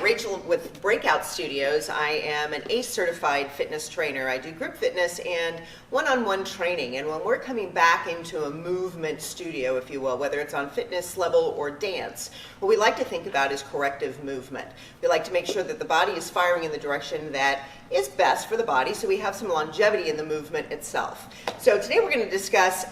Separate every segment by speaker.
Speaker 1: Rachel with BreakOut Studios. I am an ACE certified fitness trainer. I do group fitness and one-on-one training. And when we're coming back into a movement studio, if you will, whether it's on fitness level or dance, what we like to think about is corrective movement. We like to make sure that the body is firing in the direction that is best for the body, so we have some longevity in the movement itself. So today we're going to discuss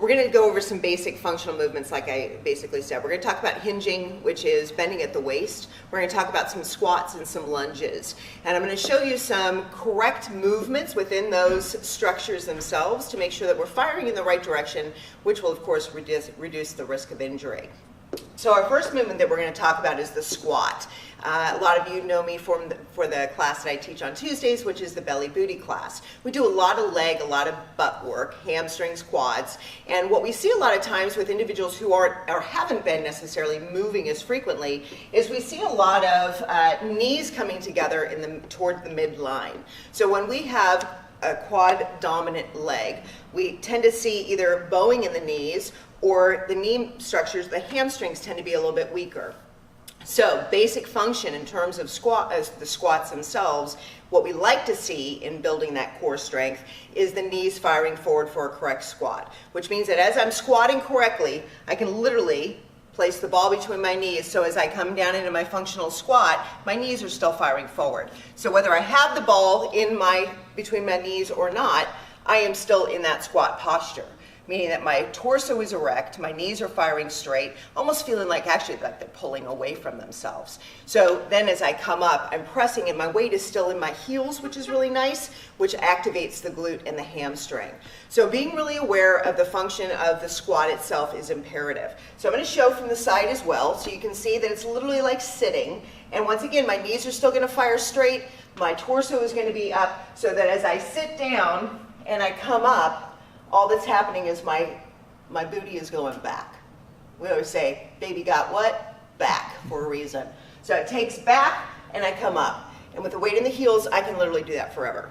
Speaker 1: we're going to go over some basic functional movements like I basically said. We're going to talk about hinging, which is bending at the waist. We're going to talk about some squats and some lunges. And I'm going to show you some correct movements within those structures themselves to make sure that we're firing in the right direction, which will of course reduce the risk of injury. So our first movement that we're going to talk about is the squat. A lot of you know me for the class that I teach on Tuesdays, which is the belly booty class. We do a lot of leg, a lot of butt work, hamstrings, quads, and what we see a lot of times with individuals who aren't or haven't been necessarily moving as frequently is we see a lot of knees coming together toward the midline. So when we have a quad dominant leg, we tend to see either bowing in the knees or the knee structures, the hamstrings tend to be a little bit weaker. So basic function in terms of the squats themselves, what we like to see in building that core strength is the knees firing forward for a correct squat, which means that as I'm squatting correctly, I can literally place the ball between my knees, so as I come down into my functional squat, my knees are still firing forward. So whether I have the ball between my knees or not, I am still in that squat posture, meaning that my torso is erect, my knees are firing straight, almost feeling like actually like they're pulling away from themselves. So then as I come up, I'm pressing and my weight is still in my heels, which is really nice, which activates the glute and the hamstring. So being really aware of the function of the squat itself is imperative. So I'm going to show from the side as well, so you can see that it's literally like sitting. And once again, my knees are still going to fire straight, my torso is going to be up, so that as I sit down and I come up, all that's happening is my booty is going back. We always say, baby got what? Back, for a reason. So it takes back and I come up. And with the weight in the heels, I can literally do that forever.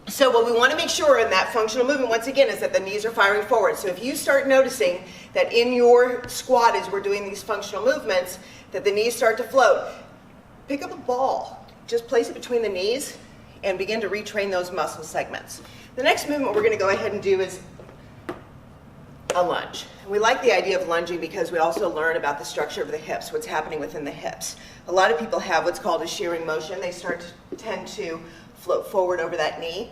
Speaker 1: So what we want to make sure in that functional movement, once again, is that the knees are firing forward. So if you start noticing that in your squat as we're doing these functional movements, that the knees start to float, pick up a ball. Just place it between the knees and begin to retrain those muscle segments. The next movement we're going to go ahead and do is a lunge. We like the idea of lunging because we also learn about the structure of the hips, what's happening within the hips. A lot of people have what's called a shearing motion. They tend to float forward over that knee.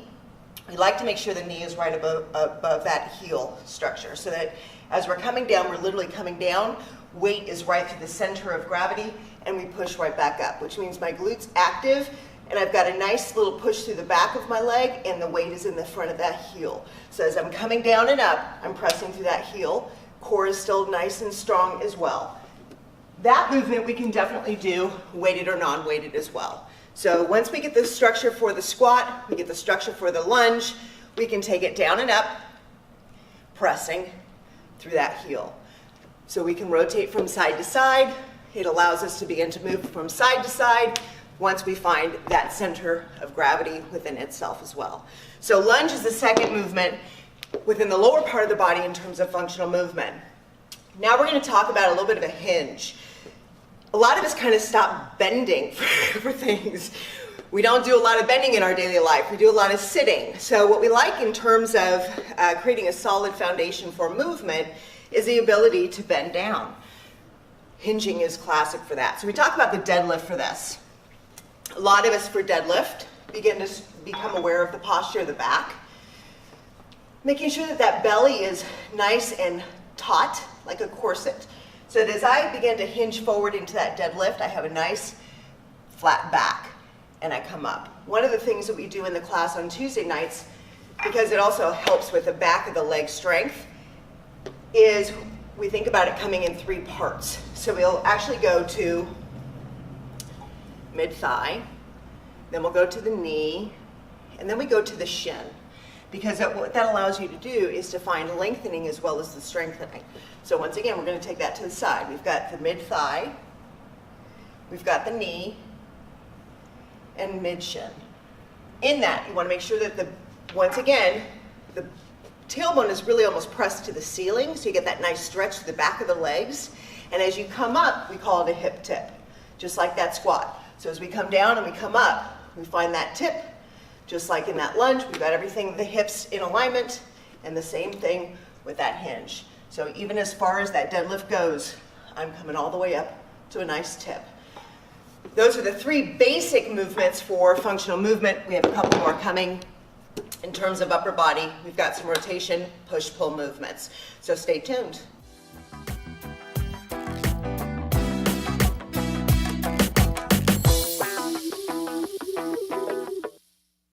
Speaker 1: We like to make sure the knee is right above that heel structure so that as we're coming down, we're literally coming down, weight is right through the center of gravity, and we push right back up, which means my glute's active, and I've got a nice little push through the back of my leg, and the weight is in the front of that heel. So as I'm coming down and up, I'm pressing through that heel. Core is still nice and strong as well. That movement we can definitely do weighted or non-weighted as well. So once we get the structure for the squat, we get the structure for the lunge, we can take it down and up, pressing through that heel. So we can rotate from side to side. It allows us to begin to move from side to side once we find that center of gravity within itself as well. So lunge is the second movement within the lower part of the body in terms of functional movement. Now we're going to talk about a little bit of a hinge. A lot of us kind of stop bending for things. We don't do a lot of bending in our daily life. We do a lot of sitting. So what we like in terms of creating a solid foundation for movement is the ability to bend down. Hinging is classic for that. So we talk about the deadlift for this. A lot of us for deadlift begin to become aware of the posture of the back, making sure that that belly is nice and taut like a corset, so that as I begin to hinge forward into that deadlift, I have a nice flat back and I come up. One of the things that we do in the class on Tuesday nights, because it also helps with the back of the leg strength, is we think about it coming in three parts. So we'll actually go to mid-thigh, then we'll go to the knee, and then we go to the shin. Because what that allows you to do is to find lengthening as well as the strengthening. So once again, we're going to take that to the side. We've got the mid-thigh, we've got the knee, and mid-shin. In that, you want to make sure that once again, the tailbone is really almost pressed to the ceiling, so you get that nice stretch to the back of the legs. And as you come up, we call it a hip tip. just like that squat. So as we come down and we come up, we find that tip, just like in that lunge. We've got everything, the hips in alignment, and the same thing with that hinge. So even as far as that deadlift goes, I'm coming all the way up to a nice tip. Those are the 3 basic movements for functional movement. We have a couple more coming. In terms of upper body, we've got some rotation, push-pull movements. So stay tuned.